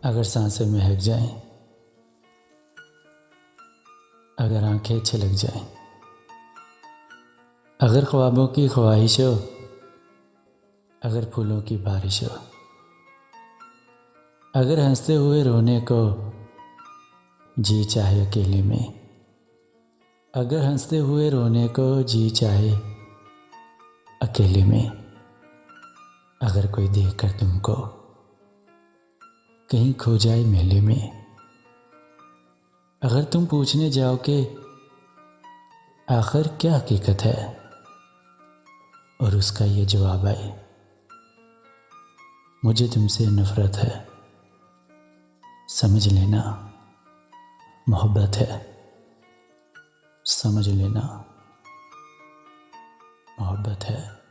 अगर सांसें महक जाएं, अगर आंखें छलक जाएं, अगर ख्वाबों की ख्वाहिश हो, अगर फूलों की बारिश हो, अगर हंसते हुए रोने को जी चाहे अकेले में, अगर हंसते हुए रोने को जी चाहे अकेले में, अगर कोई देखकर तुमको कहीं खो जाए मेले में, अगर तुम पूछने जाओ कि आखिर क्या हकीकत है और उसका ये जवाब आए मुझे तुमसे नफरत है, समझ लेना मोहब्बत है, समझ लेना मोहब्बत है।